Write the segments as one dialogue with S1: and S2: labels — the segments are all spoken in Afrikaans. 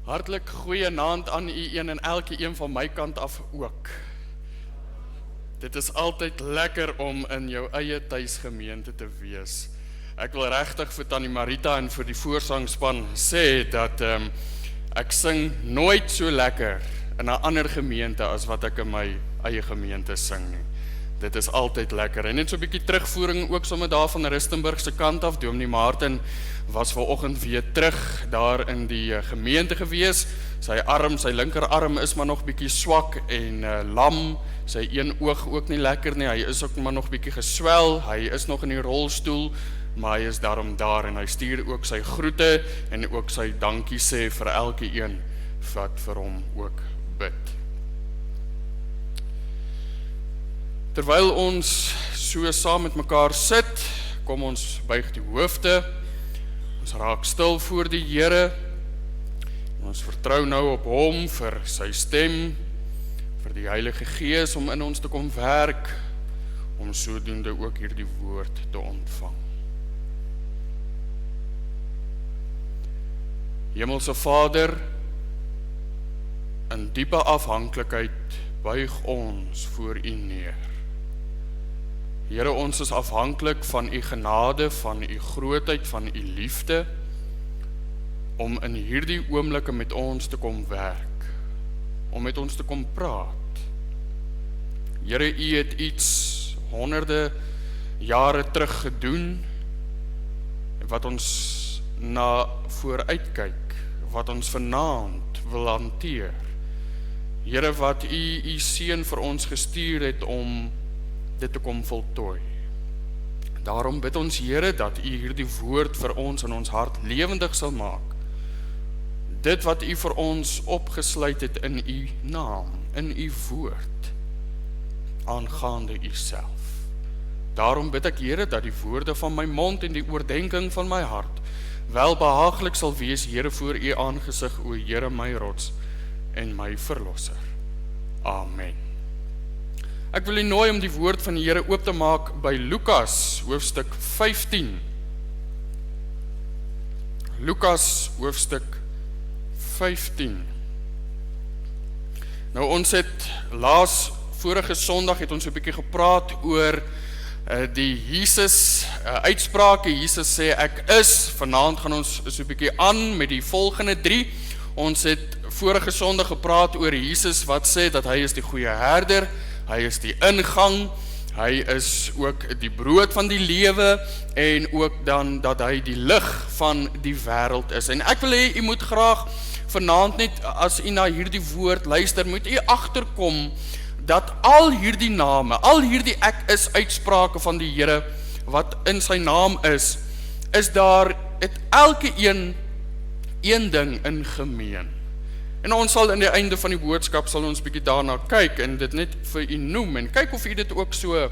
S1: Hartlik goeienaand aan u een en elke een van my kant af ook. Dit is altyd lekker om in jou eie tuisgemeente te wees. Ek wil regtig vir Tannie Marita en vir die voorsangspan sê dat ek sing nooit so lekker in 'n ander gemeente as wat ek in my eie gemeente sing nie. Dit is altyd lekker. En net so 'n bietjie terugvoering ook sommer daar van Rustenburg se kant af. Dominee Martin was vanoggend weer terug daar in die gemeente gewees. Sy linkerarm is maar nog bietjie swak en lam. Sy een oog ook nie lekker nie. Hy is ook maar nog bietjie geswel. Hy is nog in die rolstoel, maar hy is daarom daar en hy stuur ook sy groete en ook sy dankie sê vir elke een wat vir hom ook bid. Terwyl ons so saam met mekaar sit, kom ons buig die hoofde, ons raak stil voor die Here, ons vertrou nou op hom vir sy stem, vir die Heilige Gees om in ons te kom werk, om sodoende ook hierdie woord te ontvang. Hemelse Vader, in diepe afhanklikheid buig ons voor U neer. Here, ons is afhanklik van U genade, van U grootheid, van U liefde, om in hierdie oomblikke met ons te kom werk, om met ons te kom praat. Here, U het iets honderde jare terug gedoen, wat ons na vooruitkyk, wat ons vanaand wil hanteer. Here, wat U seun vir ons gestuur het om dit te kom voltooi. Daarom bid ons, Here, dat U hierdie woord vir ons in ons hart lewendig sal maak. Dit wat U vir ons opgesluit het in U naam, in U woord, aangaande U self. Daarom bid ek, Here, dat die woorde van my mond en die oordenking van my hart welbehaaglik sal wees, Here, voor U aangesig, o Here, my rots en my verlosser. Amen. Ek wil U nooi om die woord van die Here oop te maak by Lukas hoofstuk 15. Lukas hoofstuk 15. Nou ons het vorige Sondag het ons 'n bietjie gepraat oor die Jesus uitsprake. Jesus sê ek is. Vanaand gaan ons so 'n bietjie aan met die volgende 3. Ons het vorige Sondag gepraat oor Jesus wat sê dat hy is die goeie herder. Hy is die ingang, hy is ook die brood van die lewe en ook dan dat hy die lig van die wêreld is. En ek wil hê u moet graag vanaand net as u na hierdie woord luister, moet u agterkom dat al hierdie name, al hierdie ek is uitsprake van die Here wat in sy naam is daar het elke een ding in gemeen. En ons sal in die einde van die boodskap sal ons bietjie daarna kyk en dit net vir u noem en kyk of u dit ook so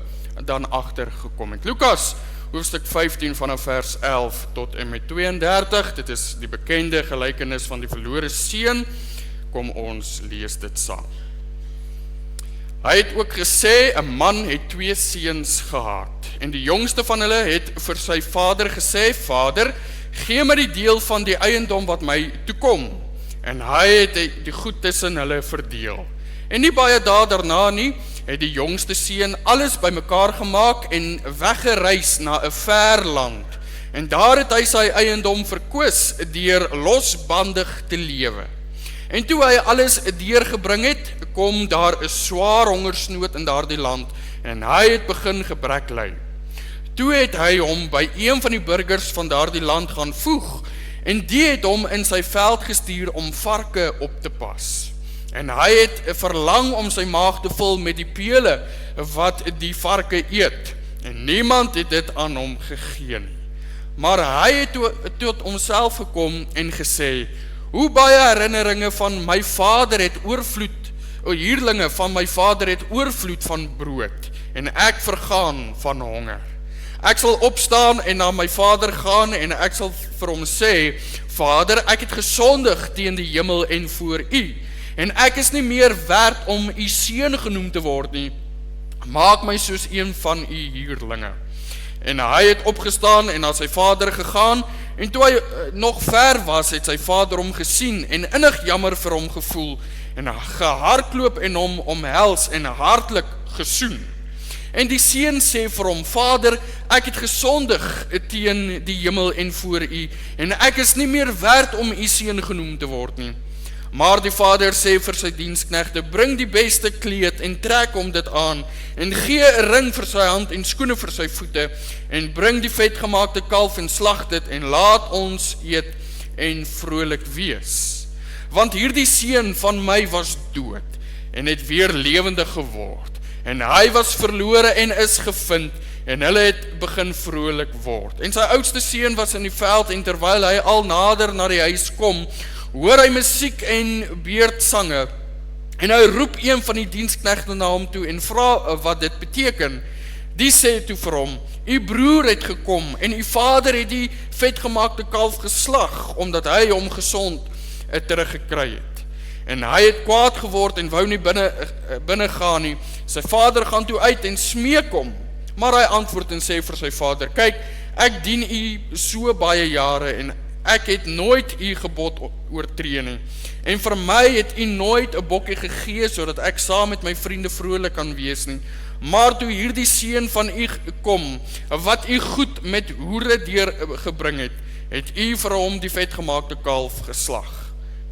S1: dan agtergekom het. Lukas hoofstuk 15 vanaf vers 11 tot en met 32. Dit is die bekende gelykenis van die verlore seun. Kom ons lees dit saam. Hy het ook gesê 'n man het 2 seuns gehad en die jongste van hulle het vir sy vader gesê: "Vader, gee my die deel van die eiendom wat my toekom." En hy het die goed tussen hulle verdeel. En nie baie dae daarna nie, het die jongste seun alles bymekaar gemaak en weggereis na 'n ver land. En daar het hy sy eiendom verkoos deur losbandig te lewe. En toe hy alles deurgebring het, kom daar 'n swaar hongersnood in daardie land en hy het begin gebrek ly. Toe het hy hom by een van die burgers van daardie land gaan voeg en die het hom in sy veld gestuur om varke op te pas. En hy het verlang om sy maag te vul met die pele wat die varke eet. En niemand het dit aan hom gegee nie. Maar hy het tot homself gekom en gesê: "Hoe baie herinneringe van my vader het hierlinge van my vader het oorvloed van brood, en ek vergaan van honger. Ek sal opstaan en na my vader gaan en ek sal vir hom sê: Vader, ek het gesondig teen die hemel en voor U, en ek is nie meer werd om U seun genoem te word nie. Maak my soos een van U huurlinge. En hy het opgestaan en na sy vader gegaan en toe hy nog ver was, het sy vader hom gesien en innig jammer vir hom gevoel en gehardloop en hom omhels en hartlik gesoen. En die seun sê vir hom, Vader, ek het gesondig teen die hemel en voor u, en ek is nie meer werd om u seun genoem te word nie. Maar die vader sê vir sy diensknegte, bring die beste kleed en trek hom dit aan, en gee 'n ring vir sy hand en skoene vir sy voete, en bring die vetgemaakte kalf en slag dit, en laat ons eet en vrolik wees. Want hierdie seun van my was dood, en het weer lewendig geword. En hy was verlore en is gevind, en hulle het begin vrolik word. En sy oudste seun was in die veld, en terwyl hy al nader na die huis kom, hoor hy musiek en beurtsange, en hy roep een van die diensknegte na hom toe, en vra wat dit beteken. Die sê toe vir hom, u broer het gekom, en u vader het die vetgemaakte kalf geslag, omdat hy hom gesond teruggekry het. En hy het kwaad geword en wou nie binne gaan nie. Sy vader gaan toe uit en smeek hom. Maar hy antwoord en sê vir sy vader, kyk, ek dien u so baie jare en ek het nooit u gebod oortree nie. En vir my het u nooit 'n bokkie gegee sodat ek saam met my vriende vrolik kan wees nie. Maar toe hierdie seun van u kom, wat u goed met hoere deurgebring het, het u vir hom die vetgemaakte kalf geslag.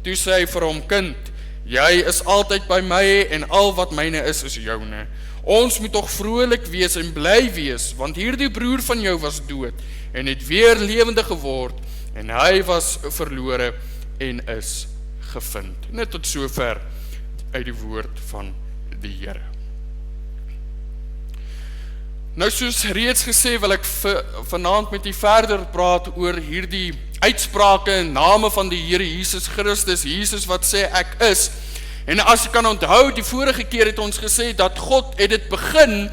S1: Toe sê hy vir hom, kind, jy is altyd by my en al wat myne is joune. Ons moet toch vrolik wees en bly wees, want hierdie broer van jou was dood en het weer lewendig geword en hy was verlore en is gevind. Net tot sover uit die woord van die Here. Nou soos reeds gesê wil ek vanaand met u verder praat oor hierdie uitsprake en name van die Here Jesus Christus, Jesus wat sê ek is. En as jy kan onthou, die vorige keer het ons gesê dat God het dit begin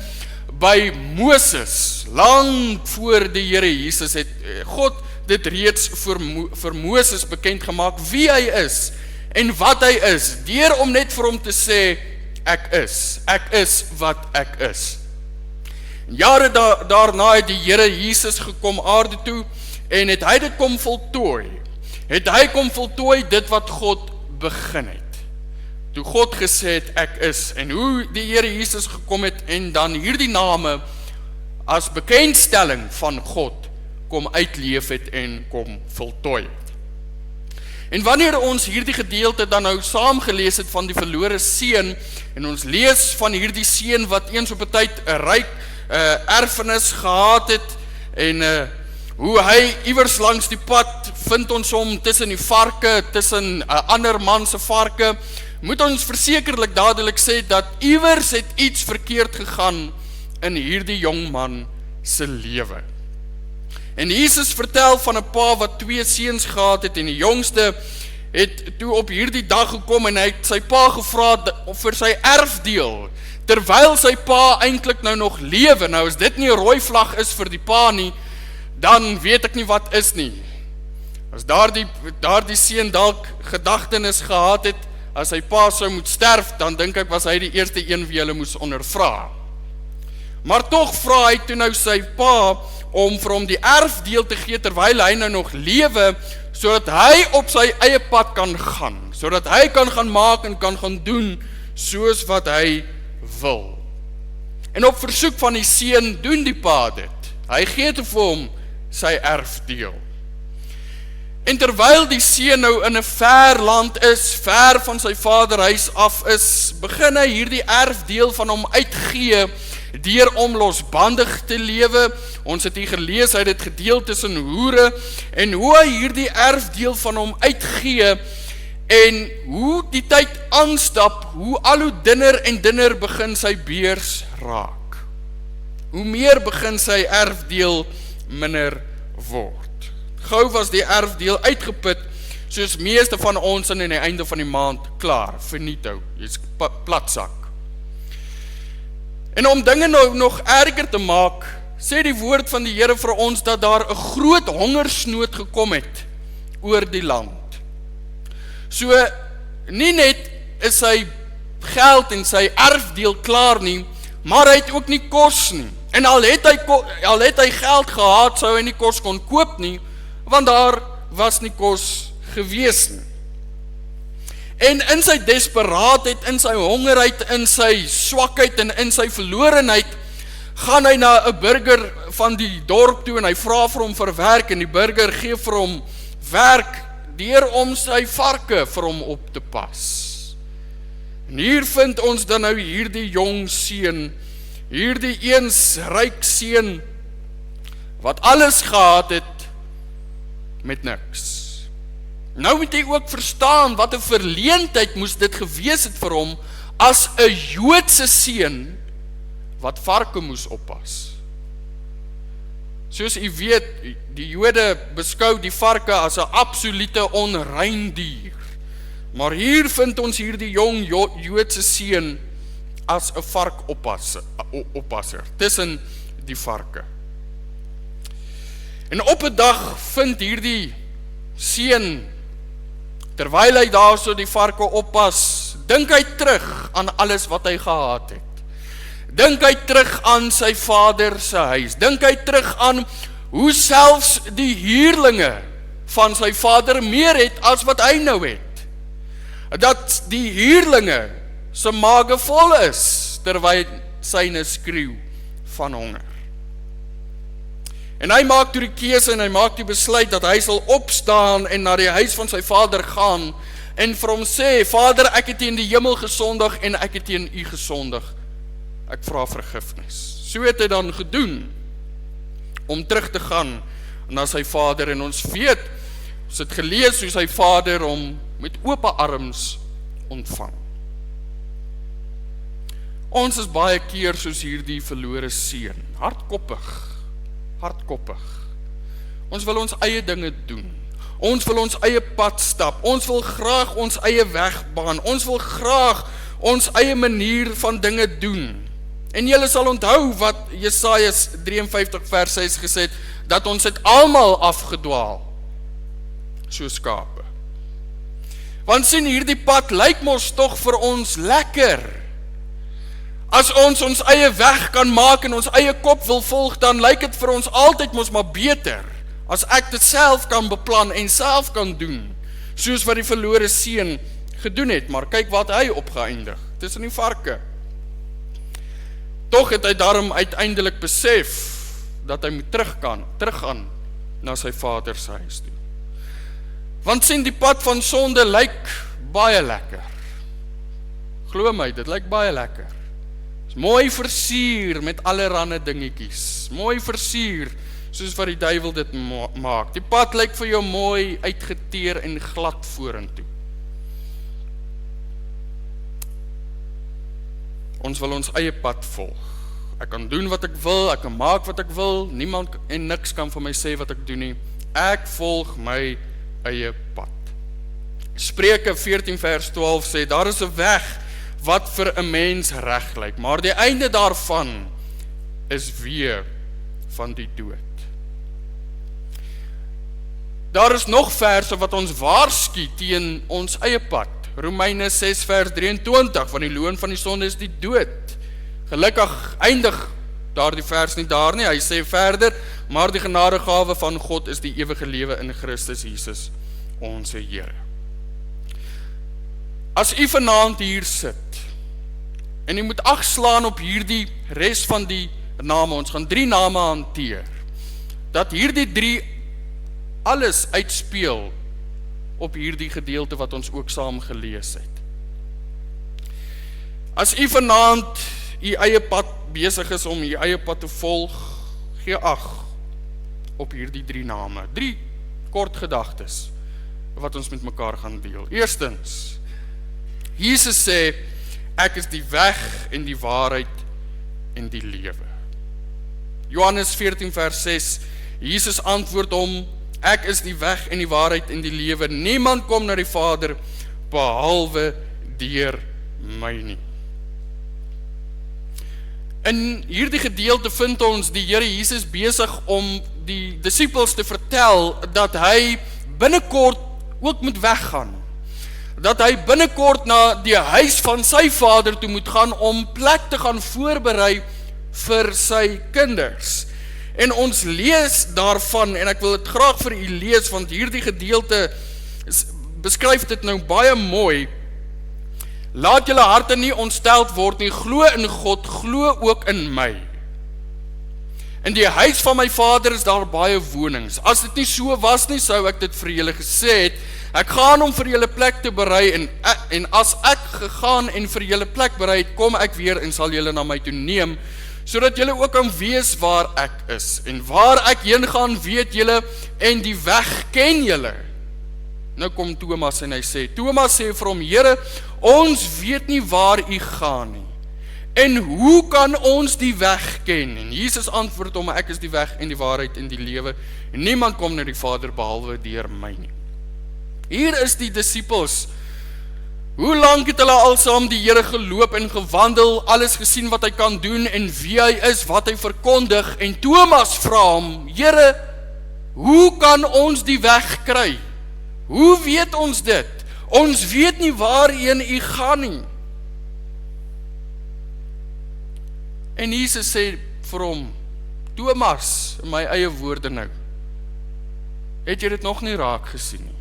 S1: by Moses, lang voor die Here Jesus het God dit reeds vir Moses bekend gemaak wie hy is en wat hy is, deur om net vir hom te sê ek is wat ek is. Jare daarna het die Here Jesus gekom aarde toe en het hy dit kom voltooi. Het hy kom voltooi dit wat God begin het. Toe God gesê het ek is en hoe die Here Jesus gekom het en dan hierdie name as bekendstelling van God kom uitleef het en kom voltooi het. En wanneer ons hierdie gedeelte dan nou saam gelees het van die verlore seun en ons lees van hierdie seun wat eens op 'n tyd 'n ryk erfenis gehad het en hoe hy iewers langs die pad vind ons hom tussen die varke, tussen 'n ander man se varke, moet ons versekerlik dadelik sê dat iewers het iets verkeerd gegaan in hierdie jong man se lewe. En Jesus vertel van 'n pa wat 2 seuns gehad het en die jongste het toe op hierdie dag gekom en hy het sy pa gevra vir sy erfdeel, terwyl sy pa eintlik nou nog lewe. Nou as dit nie 'n rooi vlag is vir die pa nie, dan weet ek nie wat is nie. As daardie seun dalk gedagtenis gehad het, as sy pa sou moet sterf, dan dink ek was hy die eerste een wie hulle moes ondervra. Maar tog vra hy toe nou sy pa om vir hom die erfdeel te gee terwyl hy nou nog lewe, sodat hy op sy eie pad kan gaan, sodat hy kan gaan maak en kan gaan doen soos wat hy wil. En op versoek van die seun doen die pa dit. Hy gee te vir hom sy erfdeel. En terwyl die seun nou in 'n ver land is, ver van sy vaderhuis af is, begin hy hierdie erfdeel van hom uitgee deur om losbandig te lewe. Ons het hier gelees, hy het dit gedeel tussen hoere en hoe hy hierdie erfdeel van hom uitgee en hoe die tyd aanstap, hoe al hoe dunner en dunner begin sy beurs raak. Hoe meer begin sy erfdeel minder word. Gou was die erfdeel uitgeput, soos meeste van ons aan die einde van die maand klaar, finito, jy's platsak. En om dinge nou nog erger te maak, sê die woord van die Here vir ons dat daar 'n groot hongersnood gekom het oor die land. So, nie net is sy geld en sy erfdeel klaar nie, maar hy het ook nie kos nie. En al het hy geld gehad, sou hy nie kos kon koop nie, want daar was nie kos gewees nie. En in sy desperaatheid, in sy hongerheid, in sy swakheid en in sy verlorenheid, gaan hy na 'n burger van die dorp toe en hy vra vir hom vir werk en die burger gee vir hom werk deur om sy varke vir hom op te pas. En hier vind ons dan nou hierdie jong seun, hierdie eens ryk seun wat alles gehad het met niks. Nou moet jy ook verstaan wat 'n verleentheid moes dit gewees het vir hom as 'n Joodse seun wat varke moes oppas. Soos u weet, die Jode beskou die varke as 'n absolute onrein dier. Maar hier vind ons hierdie jong Joodse seun as 'n varkoppasser tussen die varke. En op 'n dag vind hierdie seun, terwyl hy daar so die varke oppas, dink hy terug aan alles wat hy gehad het. Dink hy terug aan sy vader se huis. Dink hy terug aan hoe selfs die huurlinge van sy vader meer het as wat hy nou het. Dat die huurlinge se maage vol is, terwyl syne skreeu van honger. En hy maak toe die keuse en hy maak die besluit dat hy sal opstaan en na die huis van sy vader gaan en vir hom sê, Vader, ek het teen die hemel gesondig en ek het teen u gesondig. Ek vra vergifnis. So het hy dan gedoen om terug te gaan na sy vader en ons weet, ons het gelees hoe sy vader hom met oop arms ontvang. Ons is baie keer soos hierdie verlore seun, hardkoppig. Ons wil ons eie dinge doen. Ons wil ons eie pad stap. Ons wil graag ons eie weg baan. Ons wil graag ons eie manier van dinge doen. En julle sal onthou wat Jesaja 53 vers 6 gesê het, dat ons het almal afgedwaal, so skape. Want sien, hierdie pad lyk mos tog vir ons lekker. As ons ons eie weg kan maak en ons eie kop wil volg, dan lyk dit vir ons altyd mos maar beter, as ek dit self kan beplan en self kan doen, soos wat die verlore seun gedoen het, maar kyk wat hy opgeëindig, tussen die varke. Tog het hy daarom uiteindelik besef, dat hy moet teruggaan na sy vader se huis toe. Want sien, die pad van sonde lyk baie lekker. Glo my, dit lyk baie lekker. Is mooi versier met allerhande dingetjies. Mooi versier, soos wat die duiwel dit maak. Die pad lyk vir jou mooi uitgeteer en glad vorentoe. Ons wil ons eie pad volg. Ek kan doen wat ek wil, ek kan maak wat ek wil, niemand en niks kan vir my sê wat ek doen nie. Ek volg my eie pad. Spreuke 14 vers 12 sê, daar is 'n weg wat vir 'n mens reg lyk, maar die einde daarvan is weë van die dood. Daar is nog verse wat ons waarsku teen ons eie pad. Romeine 6 vers 23, want die loon van die sonde is die dood. Gelukkig eindig daar die vers nie daar nie, hy sê verder, maar die genadegawe van God is die ewige lewe in Christus Jesus, ons Here. As u vanaand hier sit, en u moet ag slaan op hierdie res van die name, ons gaan 3 name hanteer, dat hierdie 3 alles uitspeel op hierdie gedeelte wat ons ook saam gelees het. As u vanaand u eie pad besig is om u eie pad te volg, gee ag op hierdie 3 name. 3 kort gedagtes wat ons met mekaar gaan deel. Eerstens, Jesus sê, ek is die weg en die waarheid en die lewe. Johannes 14 vers 6, Jesus antwoord hom, ek is die weg en die waarheid en die lewe. Niemand kom na die Vader behalwe deur my nie. In hierdie gedeelte vind ons die Here Jesus besig om die disippels te vertel dat hy binnekort ook moet weggaan. Dat hy binnekort na die huis van sy Vader toe moet gaan om plek te gaan voorberei vir sy kinders. En ons lees daarvan, en ek wil dit graag vir u lees, want hierdie gedeelte beskryf dit nou baie mooi. Laat julle harte nie ontsteld word nie, glo in God, glo ook in my. In die huis van my Vader is daar baie wonings. As dit nie so was nie, sou ek dit vir julle gesê het. Ek gaan om vir julle plek te berei, en as ek gegaan en vir julle plek berei het, kom ek weer en sal julle na my toe neem, sodat julle ook kan wees waar ek is. En waar ek heen gaan, weet julle, en die weg ken julle. Nou kom Thomas en hy sê, Thomas sê vir hom, Here, ons weet nie waar u gaan nie. En hoe kan ons die weg ken? En Jesus antwoord hom, ek is die weg en die waarheid en die lewe. En niemand kom na die Vader behalwe deur my nie. Hier is die disippels. Hoe lank het hulle al saam die Here geloop en gewandel, alles gesien wat hy kan doen en wie hy is, wat hy verkondig. En Thomas vra hom, Here, hoe kan ons die weg kry? Hoe weet ons dit? Ons weet nie waarheen u gaan nie. En Jesus sê vir hom, Thomas, in my eie woorde nou, het jy dit nog nie raak gesien nie?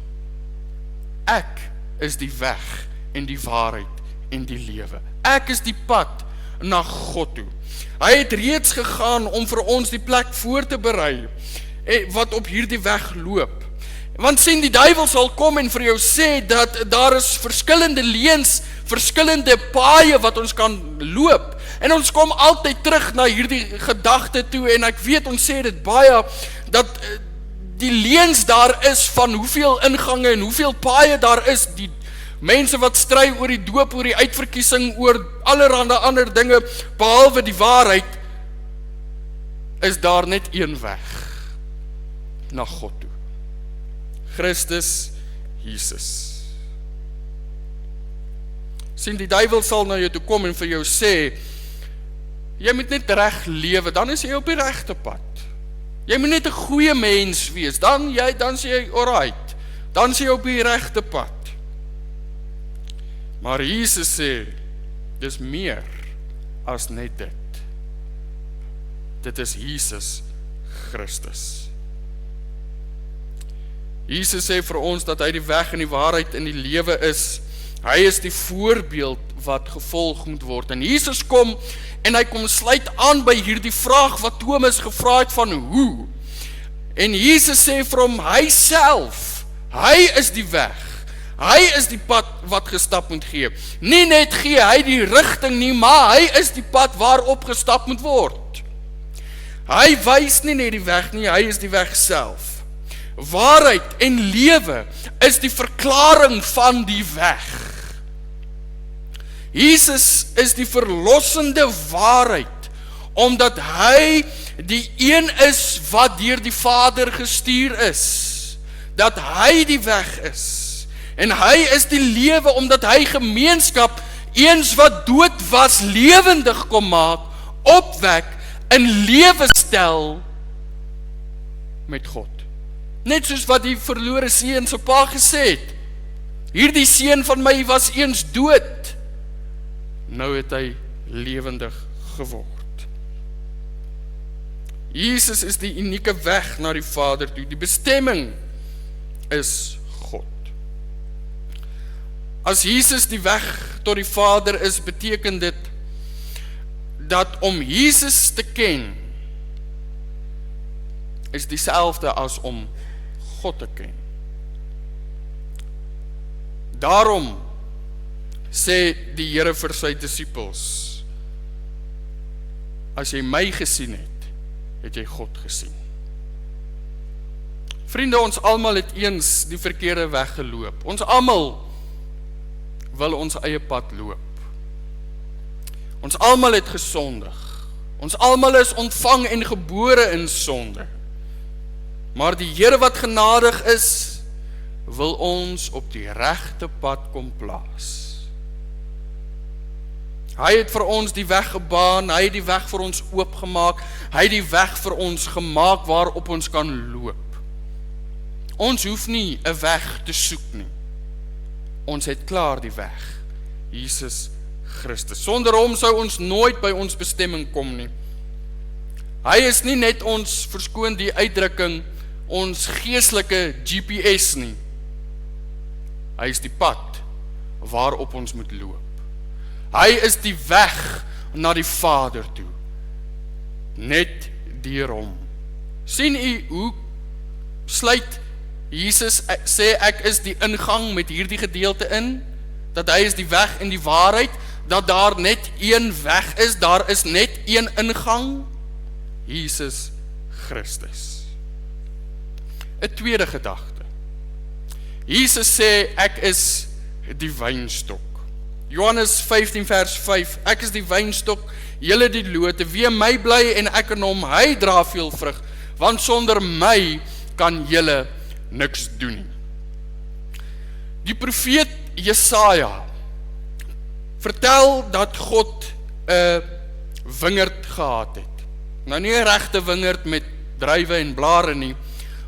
S1: Ek is die weg en die waarheid en die lewe. Ek is die pad na God toe. Hy het reeds gegaan om vir ons die plek voor te berei, wat op hierdie weg loop. Want sien, die duiwel sal kom en vir jou sê, dat daar is verskillende leuns, verskillende paaie wat ons kan loop. En ons kom altyd terug na hierdie gedagte toe, en ek weet, ons sê dit baie, dat die leuns daar is van hoeveel ingange en hoeveel paaie daar is, die mense wat stry oor die doop, oor die uitverkiesing, oor allerhande ander dinge, behalwe die waarheid, is daar net een weg na God toe. Christus Jesus. Sien, die duiwel sal na jou toe kom en vir jou sê, jy moet net reg lewe, dan is jy op die regte pad. Jy moet net 'n goeie mens wees, dan sê jy alright, dan sê jy op die regte pad. Maar Jesus sê, dis meer as net dit. Dit is Jesus Christus. Jesus sê vir ons dat hy die weg en die waarheid en die lewe is. Hy is die voorbeeld wat gevolg moet word. En Jesus kom en hy kom sluit aan by hierdie vraag wat Thomas gevra het van hoe. En Jesus sê vir hom, hy self, hy is die weg. Hy is die pad wat gestap moet gee. Nie net gee hy die rigting nie, maar hy is die pad waarop gestap moet word. Hy wys nie net die weg nie, hy is die weg self. Waarheid en lewe is die verklaring van die weg. Jesus is die verlossende waarheid, omdat hy die een is wat deur die Vader gestuur is, dat hy die weg is, en hy is die lewe, omdat hy gemeenskap, eens wat dood was, lewendig kom maak, opwek, in lewe stel, met God. Net soos wat die verlore seun se pa gesê het, hierdie seun van my was eens dood, nou het hy lewendig geword. Jesus is die unieke weg na die Vader toe, die bestemming is God. As Jesus die weg tot die Vader is, beteken dit, dat om Jesus te ken, is dieselfde as om God te ken. Daarom sê die Here vir sy disippels, as jy my gesien het, het jy God gesien. Vriende, ons almal het eens die verkeerde weg geloop. Ons almal wil ons eie pad loop. Ons almal het gesondig. Ons almal is ontvang en gebore in sonde. Maar die Here wat genadig is, wil ons op die regte pad kom plaas. Hy het vir ons die weg gebaan, hy het die weg vir ons oopgemaak, hy het die weg vir ons gemaak waarop ons kan loop. Ons hoef nie 'n weg te soek nie. Ons het klaar die weg, Jesus Christus. Sonder hom sou ons nooit by ons bestemming kom nie. Hy is nie net ons, verskoon die uitdrukking, ons geestelike GPS nie. Hy is die pad waarop ons moet loop. Hy is die weg na die Vader toe. Net deur hom. Sien u hoe sluit Jesus sê ek is die ingang met hierdie gedeelte in, dat hy is die weg en die waarheid, dat daar net een weg is, daar is net een ingang, Jesus Christus. 'n tweede gedagte. Jesus sê ek is die wynstok. Johannes 15 vers 5, ek is die wynstok, julle die lote, wie in my bly en ek in hom, hy dra veel vrug, want sonder my kan julle niks doen nie. Die profeet Jesaja vertel dat God 'n wingerd gehad het. Nou nie 'n regte wingerd met druiwe en blare nie,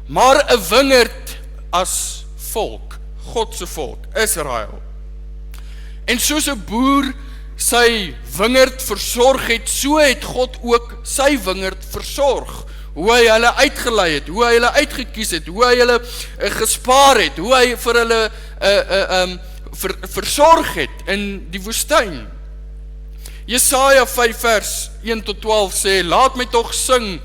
S1: maar 'n wingerd as volk, God se volk, Israel. En soos 'n boer sy wingerd versorg het, so het God ook sy wingerd versorg. Hoe hy hulle uitgelei het, hoe hy hulle uitgekies het, hoe hy hulle gespaar het, hoe hy vir hulle versorg het in die woestyn. Jesaja 5 vers 1 tot 12 sê, laat my tog sing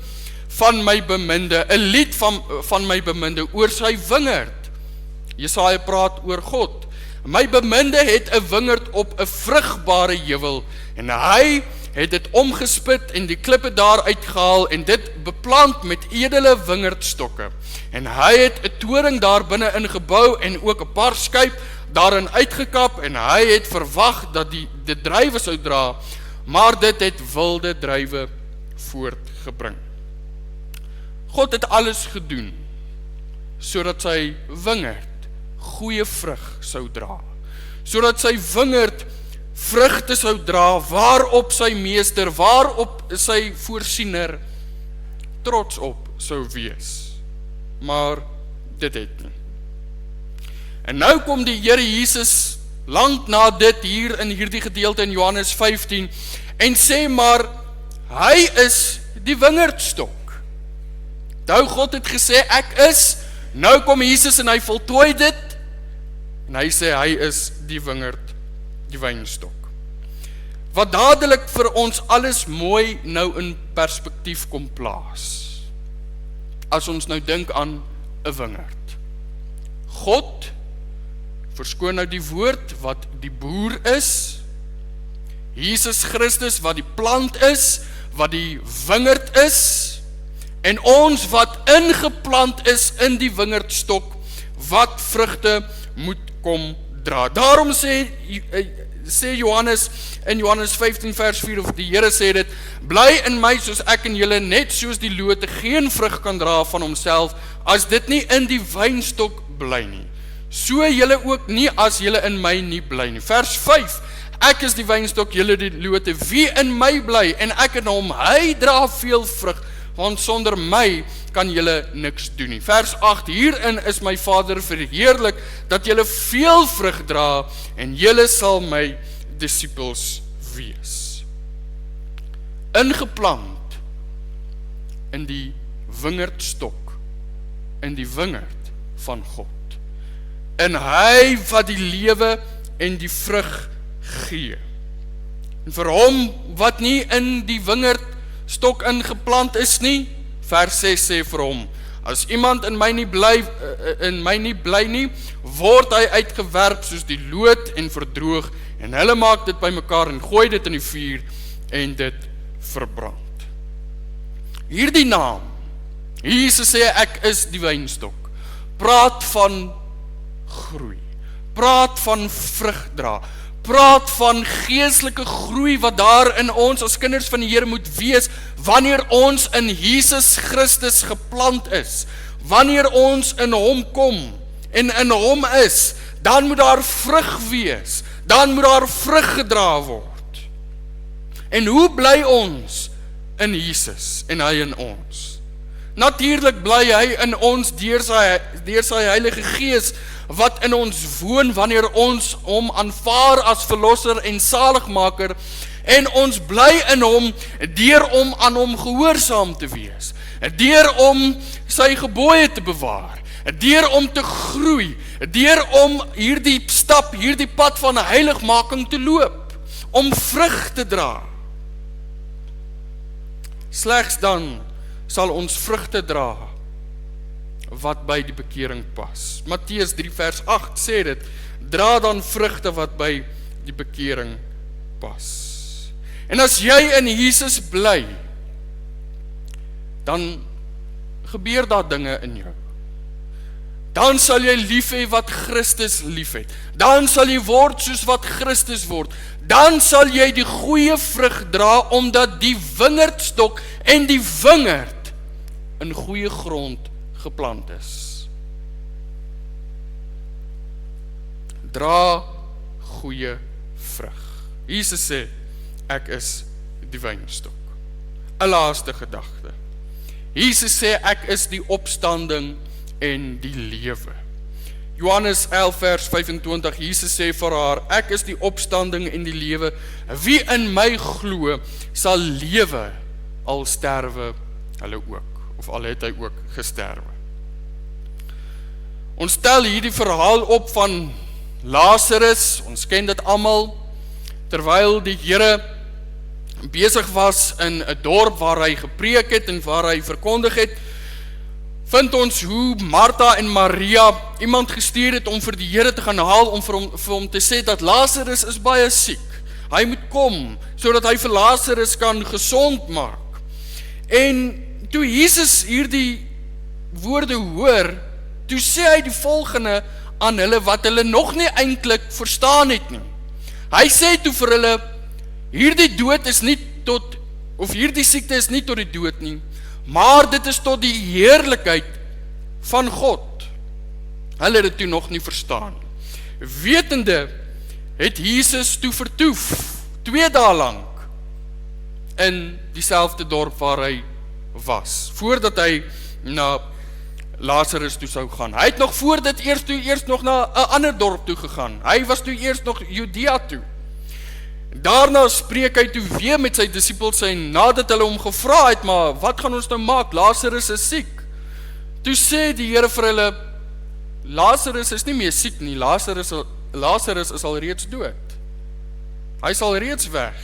S1: van my beminde, 'n lied van my beminde oor sy wingerd. Jesaja praat oor God. My beminde het 'n wingerd op 'n vrugbare heuwel, en hy het dit omgespit en die klippe daar uitgehaal en dit beplant met edele wingerdstokke. En hy het 'n toring daar binne ingebou en ook 'n paar skyp daarin uitgekap, en hy het verwag dat die druiwe sou dra, maar dit het wilde druiwe voortgebring. God het alles gedoen sodat sy wingerd goeie vrug sou dra, sodat sy wingerd vrugte sou dra waarop sy meester, waarop sy voorsiener trots op sou wees. Maar dit het nie. En nou kom die Here Jesus lank na dit hier in hierdie gedeelte in Johannes 15 en sê maar hy is die wingerdstok. Nou God het gesê ek is, nou kom Jesus en hy voltooi dit en hy sê hy is die wingerd, die wynstok. Wat dadelik vir ons alles mooi nou in perspektief kom plaas. As ons nou dink aan 'n wingerd. God, verskoon nou die woord, wat die boer is, Jesus Christus wat die plant is, wat die wingerd is, en ons wat ingeplant is in die wingerdstok, wat vrugte moet kom dra. Daarom sê Johannes in Johannes 15 vers 4, of die Here sê dit, bly in my soos ek in julle, net soos die lote geen vrug kan dra van homself, as dit nie in die wynstok bly nie. So julle ook nie as julle in my nie bly nie. Vers 5, ek is die wynstok, julle die lote, wie in my bly en ek in hom, hy dra veel vrug, want sonder my kan julle niks doen nie. Vers 8, hierin is my Vader verheerlik, dat julle veel vrug dra, en julle sal my disippels wees. Ingeplant in die wingerdstok, in die wingerd van God. En hy wat die lewe en die vrug gee. En vir hom wat nie in die wingerdstok ingeplant is nie, vers 6 sê vir hom, as iemand in my nie bly nie, word hy uitgewerp soos die loot en verdroog, en hulle maak dit bymekaar en gooi dit in die vuur en dit verbrand. Hierdie naam, Jesus sê ek is die wynstok, praat van groei, praat van vrug dra, praat van geestelike groei wat daar in ons as kinders van die Here moet wees, wanneer ons in Jesus Christus geplant is, wanneer ons in hom kom en in hom is, dan moet daar vrug wees, dan moet daar vrug gedra word. En hoe bly ons in Jesus en hy in ons? Natuurlik bly hy in ons deur sy Heilige Gees, wat in ons woon wanneer ons hom aanvaar as verlosser en saligmaker, en ons bly in hom deur om aan hom gehoorsaam te wees, deur om sy gebooie te bewaar, deur om te groei, deur om hierdie pad van heiligmaking te loop, om vrug te dra. Slegs dan sal ons vrugte dra wat by die bekering pas. Matteus 3 vers 8 sê dit, dra dan vrugte wat by die bekering pas. En as jy in Jesus bly, dan gebeur daar dinge in jou. Dan sal jy lief hê wat Christus lief het. Dan sal jy word soos wat Christus word. Dan sal jy die goeie vrug dra, omdat die wingerdstok en die wingerd in goeie grond geplant is. Dra goeie vrug. Jesus sê, ek is die wynstok. 'n laaste gedagte. Jesus sê, ek is die opstanding en die lewe. Johannes 11 vers 25, Jesus sê vir haar, ek is die opstanding en die lewe, wie in my glo, sal lewe, al sterwe hulle ook, of al het hy ook gesterwe. Ons stel hierdie verhaal op van Lazarus, ons ken dit almal, terwyl die Here besig was in 'n dorp waar hy gepreek het en waar hy verkondig het, vind ons hoe Martha en Maria iemand gestuur het om vir die Here te gaan haal, om vir hom te sê dat Lazarus is baie siek. Hy moet kom, sodat hy vir Lazarus kan gesond maak. En toe Jesus hierdie woorde hoor, toe sê hy die volgende aan hulle wat hulle nog nie eintlik verstaan het nie. Hy sê toe vir hulle, hierdie dood is nie tot, of hierdie siekte is nie tot die dood nie, maar dit is tot die heerlikheid van God. Hulle het dit toe nog nie verstaan. Wetende het Jesus toe vertoef, 2 dae lank, in dieselfde dorp waar hy was, voordat hy na Lazarus toe sou gaan. Hy het nog voor dit eers nog na 'n ander dorp toe gegaan. Hy was toe eers nog Judea toe. Daarna spreek hy toe weer met sy disippels en nadat hulle hom gevra het, maar wat gaan ons nou maak? Lazarus is siek. Toe sê die Here vir hulle, Lazarus is nie meer siek nie, Lazarus is al reeds dood. Hy is al reeds weg.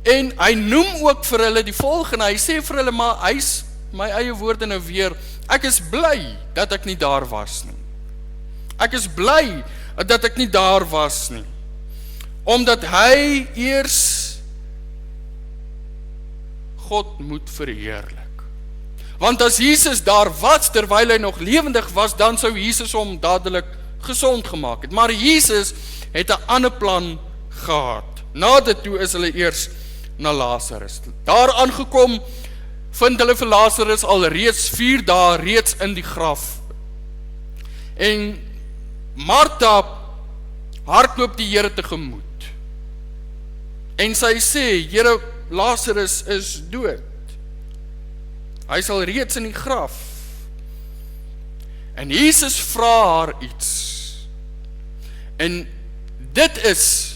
S1: En hy noem ook vir hulle die volgende, hy sê vir hulle, maar hy's my eie woorde nou weer, ek is bly dat ek nie daar was nie. Ek is bly dat ek nie daar was nie. Omdat hy eers God moet verheerlik. Want as Jesus daar was, terwyl hy nog lewendig was, dan sou Jesus hom dadelik gesond gemaak het. Maar Jesus het 'n ander plan gehad. Na dit toe is hulle eers na Lazarus. Daar aangekom, vind hulle vir Lazarus al reeds 4 dae reeds in die graf. En Martha hardloop die Here tegemoet. En sy sê, Here, Lazarus is dood. Hy is al reeds in die graf. En Jesus vra haar iets. En dit is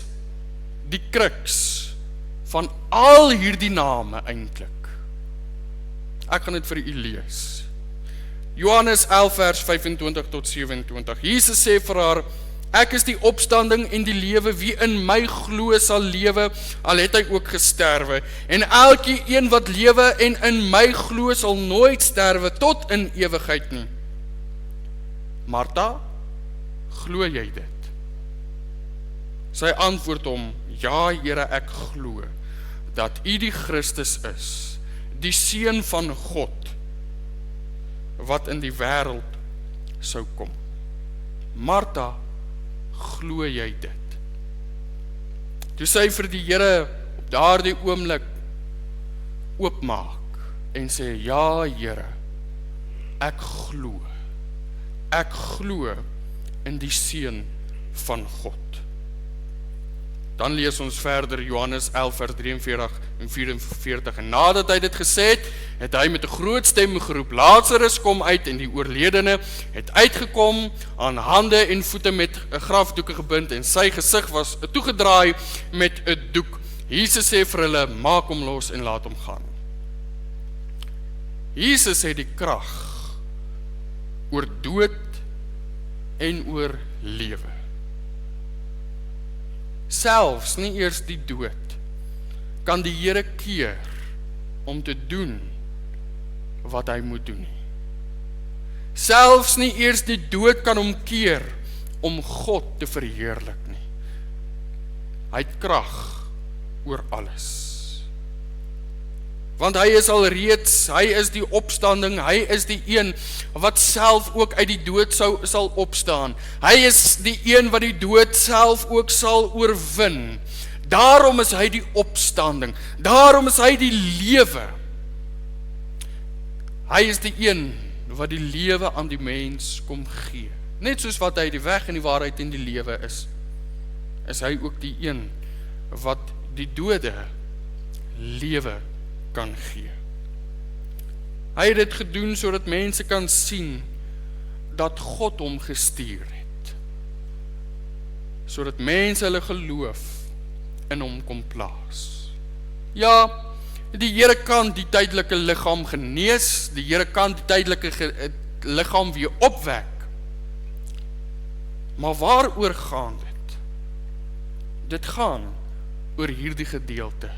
S1: die kruks van al hierdie name eintlik. Ek gaan dit vir u lees. Johannes 11 vers 25 tot 27. Jesus sê vir haar, ek is die opstanding en die lewe, wie in my glo sal lewe, al het hy ook gesterwe. En elkeen wat lewe en in my glo sal nooit sterwe tot in ewigheid nie. Martha, glo jy dit? Sy antwoord hom, ja Here, ek glo dat u die Christus is, die Seun van God, wat in die wêreld sou kom. Martha, glo jy dit? Toe sy vir die Here op daardie oomblik oopmaak en sê, ja Here, ek glo in die Seun van God. Dan lees ons verder Johannes 11 vers 43 en 44. En nadat hy dit gesê het, het hy met 'n groot stem geroep, Lazarus kom uit, en die oorledene het uitgekom, aan hande en voete met 'n grafdoeke gebind, en sy gesig was toegedraai met 'n doek. Jesus sê vir hulle, maak hom los en laat hom gaan. Jesus het die krag oor dood en oor lewe. Selfs nie eers die dood kan die Here keer om te doen wat hy moet doen nie. Selfs nie eers die dood kan hom keer om God te verheerlik nie. Hy het krag oor alles. Want hy is alreeds, hy is die opstanding, hy is die een wat self ook uit die dood sal opstaan. Hy is die een wat die dood self ook sal oorwin. Daarom is hy die opstanding, daarom is hy die lewe. Hy is die een wat die lewe aan die mens kom gee. Net soos wat hy die weg en die waarheid en die lewe is hy ook die een wat die dode lewe kan gee. Hy het dit gedoen sodat mense kan sien dat God hom gestuur het. Sodat mense hulle geloof in hom kom plaas. Ja, die Here kan die tydelike liggaam genees, die Here kan die tydelike liggaam weer opwek. Maar waaroor gaan dit? Dit gaan oor hierdie gedeelte.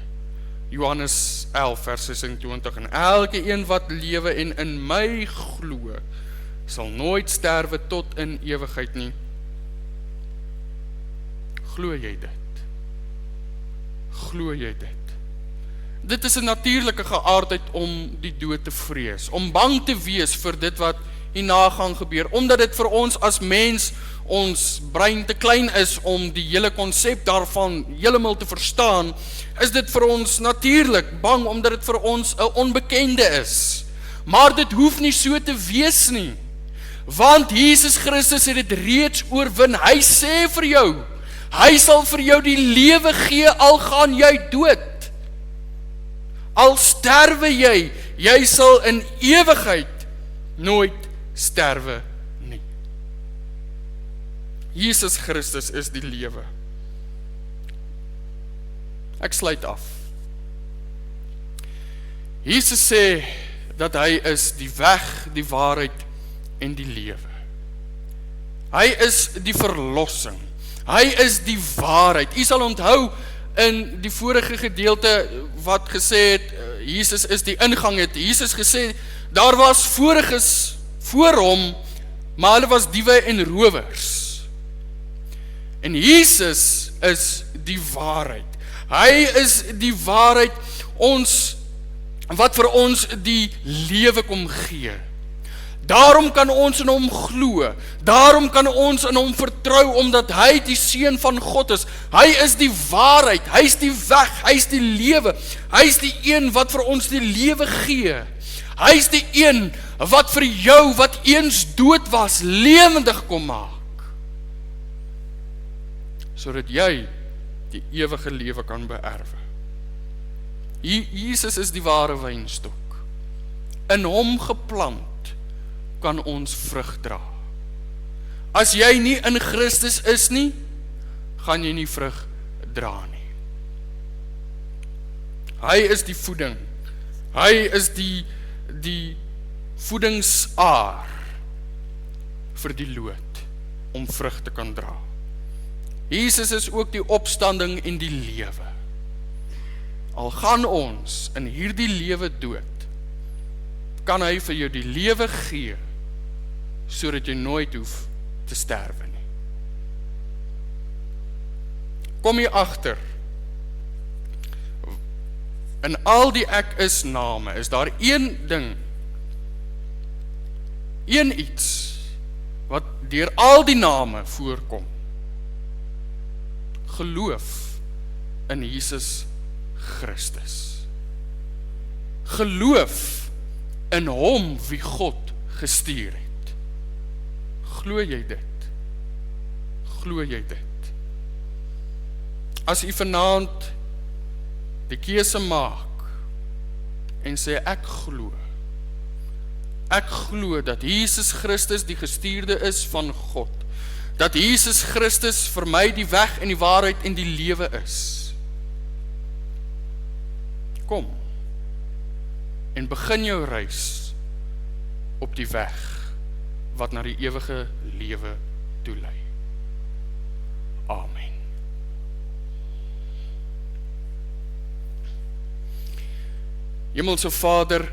S1: Johannes 11 vers 26, en elke een wat lewe en in my glo, sal nooit sterwe tot in ewigheid nie. Glo jy dit? Glo jy dit? Dit is 'n natuurlike geaardheid om die dood te vrees, om bang te wees vir dit wat hierna gaan gebeur, omdat dit vir ons as mens, ons brein te klein is om die hele konsep daarvan heeltemal te verstaan, is dit vir ons natuurlik bang, omdat dit vir ons 'n onbekende is. Maar dit hoef nie so te wees nie, want Jesus Christus het dit reeds oorwin. Hy sê vir jou, hy sal vir jou die lewe gee, al gaan jy dood. Al sterwe jy, jy sal in ewigheid nooit sterwe nie. Jesus Christus is die lewe. Ek sluit af. Jesus sê dat hy is die weg, die waarheid en die lewe. Hy is die verlossing. Hy is die waarheid. U sal onthou in die vorige gedeelte wat gesê het, Jesus is die ingang, het Jesus gesê, daar was voriges voor hom, maar hulle was diewe en rowers. En Jesus is die waarheid. Hy is die waarheid, wat vir ons die lewe kom gee. Daarom kan ons in hom glo, daarom kan ons in hom vertrou, omdat hy die seun van God is. Hy is die waarheid, hy is die weg, hy is die lewe, hy is die een wat vir ons die lewe gee. Hy is die een wat vir jou, wat eens dood was, lewendig kom maak, sodat jy die ewige lewe kan beerwe. Jesus is die ware wynstok. In hom geplant kan ons vrug dra. As jy nie in Christus is nie, gaan jy nie vrug dra nie. Hy is die voeding. Hy is die voedingsaar vir die loot om vrug te kan dra. Jesus is ook die opstanding en die lewe. Al gaan ons in hierdie lewe dood, kan hy vir jou die lewe gee, sodat jy nooit hoef te sterwe nie. Kom hier agter, in al die ek is name, is daar een ding, een iets, wat deur al die name voorkom. Geloof in Jesus Christus. Geloof in hom wie God gestuur het. Glo jy dit? Glo jy dit? As u vanaand die keuse maak en sê ek glo. Ek glo dat Jesus Christus die gestuurde is van God. Dat Jesus Christus vir my die weg en die waarheid en die lewe is. Kom en begin jou reis op die weg wat na die ewige lewe toe lei. Amen. Hemelse Vader,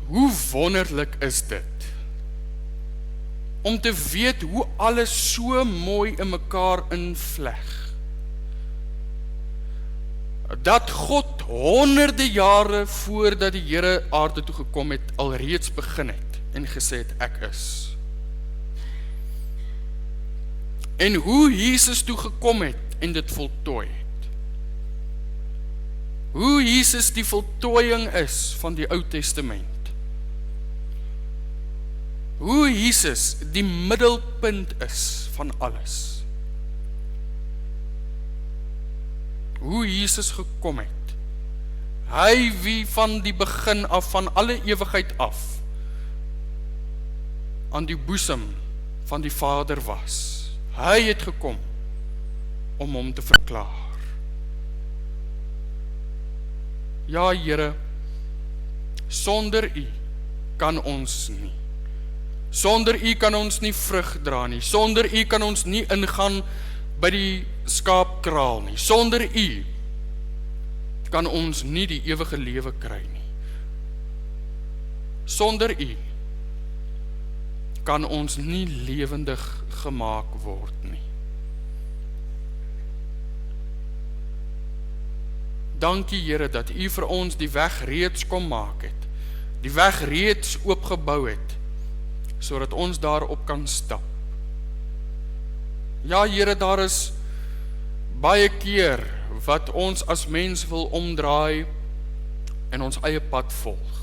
S1: hoe wonderlik is dit om te weet hoe alles so mooi in mekaar invleg. Dat God honderde jare voordat die Here aarde toe gekom het, alreeds begin het en gesê het ek is. En hoe Jesus toe gekom het en dit voltooi het. Hoe Jesus die voltooiing is van die Ou Testament. Hoe Jesus die middelpunt is van alles. Hoe Jesus gekom het. Hy wie van die begin af, van alle ewigheid af, aan die boesem van die Vader was. Hy het gekom om hom te verklaar. Ja, Here, sonder U kan ons nie. Sonder U kan ons nie vrug dra nie. Sonder U kan ons nie ingaan by die skaapkraal nie. Sonder U kan ons nie die ewige lewe kry nie. Sonder U kan ons nie lewendig gemaak word nie. Dankie Here dat U vir ons die weg reeds kom maak het. Die weg reeds oopgebou het, sodat ons daarop kan stap. Ja Here, daar is baie keer wat ons as mens wil omdraai en ons eie pad volg.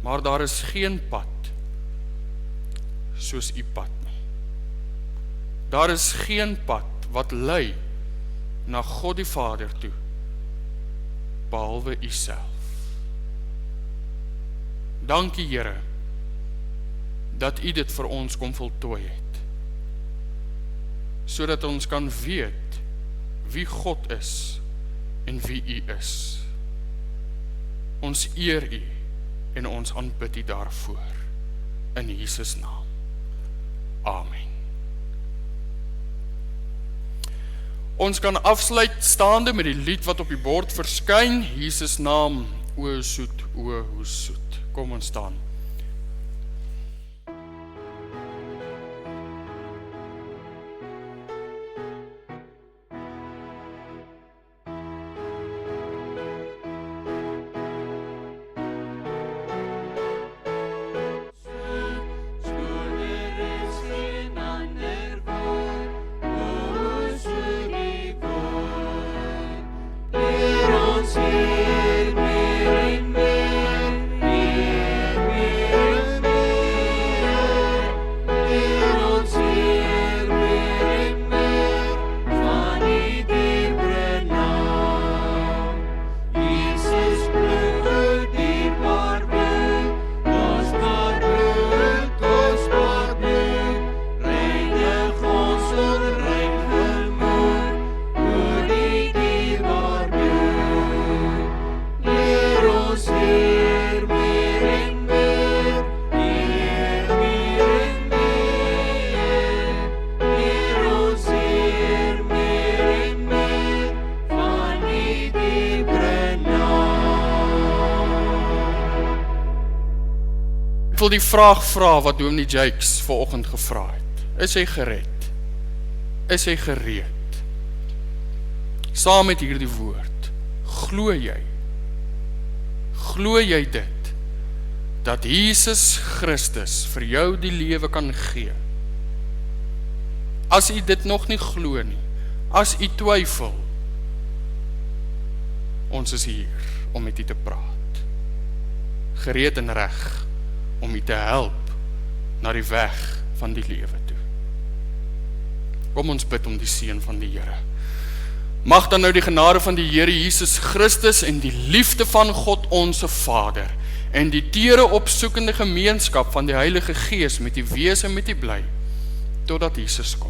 S1: Maar daar is geen pad soos U pad nie. Daar is geen pad wat lei na God die Vader toe, behalwe U self. Dankie Here, dat U dit vir ons kom voltooi het, sodat ons kan weet wie God is en wie U is. Ons eer U en ons aanbid U daarvoor, in Jesus naam. Amen. Ons kan afsluit staande met die lied wat op die bord verskyn, Jesus naam, o soet, o hoe soet. Kom ons staan. Ek wil die vraag vra wat Dominee Jakes vanoggend gevra het. Is hy gered? Is hy gereed? Saam met hierdie woord, glo jy? Glo jy dit? Dat Jesus Christus vir jou die lewe kan gee? As jy dit nog nie glo nie, as jy twyfel, ons is hier om met jy te praat. Gereed en reg om jy te help na die weg van die lewe toe. Kom ons bid om die seën van die Here. Mag dan nou die genade van die Here Jesus Christus en die liefde van God onse Vader en die teere opsoekende gemeenskap van die Heilige Gees met u wees en met u bly, totdat Jesus kom.